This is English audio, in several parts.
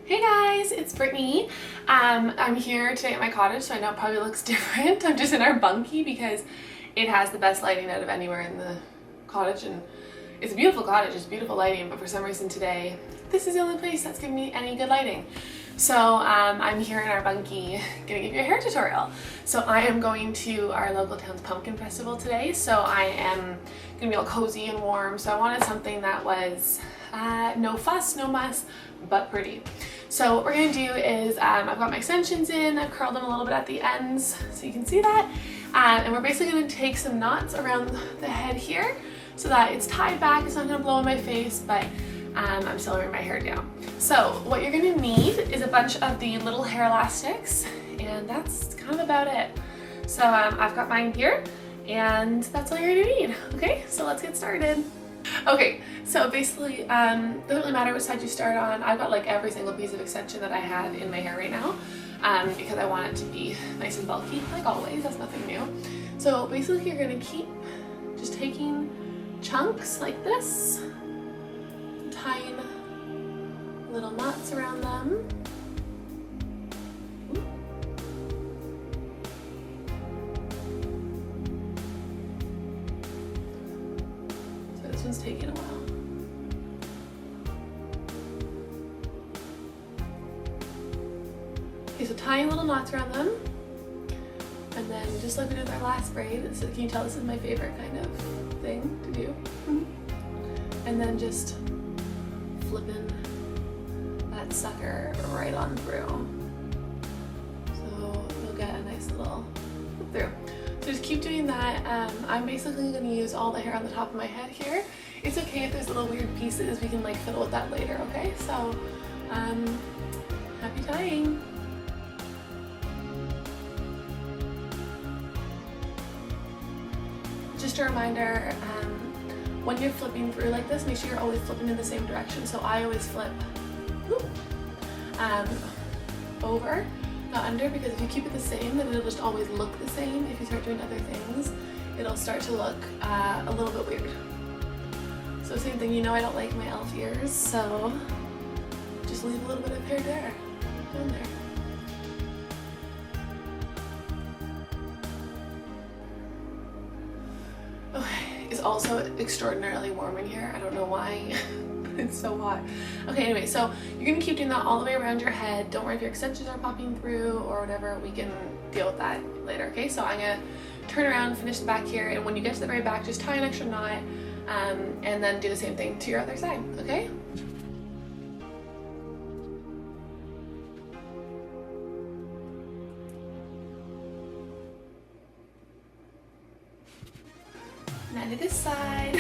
Hey guys, it's Brittany. I'm here today at my cottage, so I know it probably looks different. I'm just in our bunkie because it has the best lighting out of anywhere in the cottage, and it's a beautiful cottage, it's beautiful lighting, but for some reason today, this is the only place that's giving me any good lighting. So I'm here in our bunkie gonna give you a hair tutorial. So I am going to our local town's pumpkin festival today, so I am gonna be all cozy and warm, so I wanted something that was no fuss, no muss, but pretty. So what we're gonna do is I've got my extensions in, I've curled them a little bit at the ends so you can see that, and we're basically gonna take some knots around the head here so that it's tied back. It's not gonna blow in my face, but I'm still wearing my hair down. So what you're gonna need is a bunch of the little hair elastics, and that's kind of about it. So I've got mine here, and that's all you're gonna need. Okay, so let's get started. Okay, so basically, doesn't really matter which side you start on. I've got like every single piece of extension that I have in my hair right now, because I want it to be nice and bulky, like always. That's nothing new. So basically, you're gonna keep just taking chunks like this, tying little knots around them. So this one's taking a while. Okay, so tying little knots around them, and then just like we did with our last braid, so can you tell this is my favorite kind of thing to do? And then just flipping that sucker right on through. So you'll get a nice little flip through. So just keep doing that. I'm basically going to use all the hair on the top of my head here. It's okay if there's little weird pieces, we can like fiddle with that later, okay? So happy tying. Just a reminder, when you're flipping through like this, make sure you're always flipping in the same direction. So I always flip over, not under, because if you keep it the same, then it'll just always look the same. If you start doing other things, it'll start to look a little bit weird. So same thing, you know I don't like my elf ears, so just leave a little bit of hair there, down there. It's also extraordinarily warm in here. I don't know why, but it's so hot. Okay, anyway, so you're gonna keep doing that all the way around your head. Don't worry if your extensions are popping through or whatever, we can deal with that later, okay? So I'm gonna turn around, finish the back here, and when you get to the very back, just tie an extra knot, and then do the same thing to your other side, okay? Now to this side.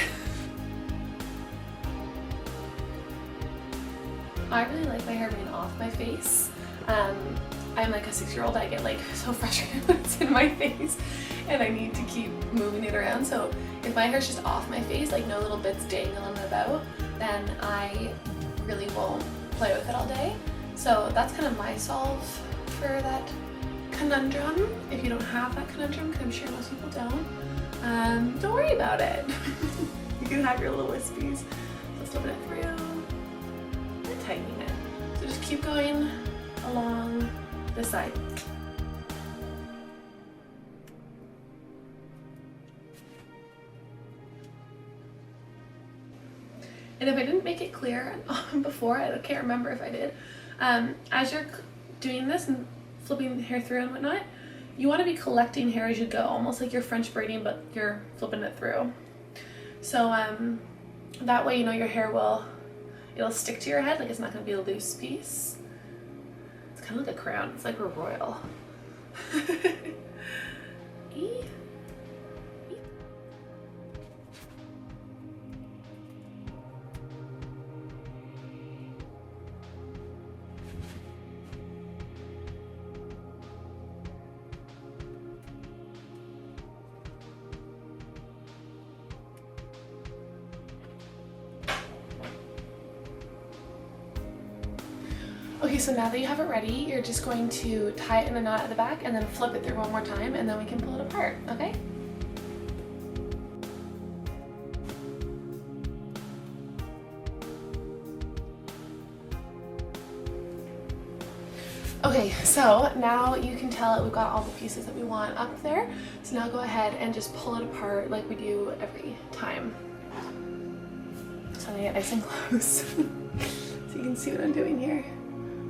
I really like my hair being off my face. I'm like a 6-year-old, I get like so frustrated when it's in my face and I need to keep moving it around. So if my hair's just off my face, like no little bits dangling about, then I really won't play with it all day. So that's kind of my solve for that conundrum. If you don't have that conundrum, because I'm sure most people don't worry about it. You can have your little wispies. So slip it through and tightening it. So just keep going along this side. And if I didn't make it clear before, I can't remember if I did, as you're doing this and flipping the hair through and whatnot, you want to be collecting hair as you go, almost like you're French braiding, but you're flipping it through. So that way, you know, your hair it'll stick to your head, like it's not going to be a loose piece. It's kind of like a crown. It's like we're royal. Okay, so now that you have it ready, you're just going to tie it in a knot at the back and then flip it through one more time, and then we can pull it apart, okay? Okay, so now you can tell that we've got all the pieces that we want up there. So now go ahead and just pull it apart like we do every time. So I'm gonna get nice and close so you can see what I'm doing here.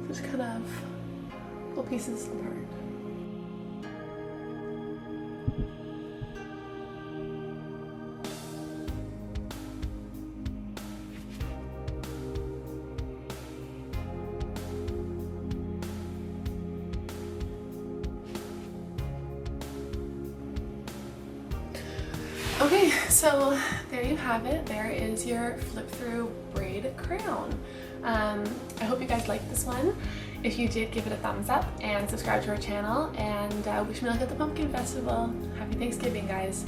Just kind of pull pieces apart. Okay, so there you have it. There is your flip through braid crown. I hope you guys liked this one. If you did, give it a thumbs up and subscribe to our channel, and wish me luck at the Pumpkin Festival. Happy Thanksgiving, guys.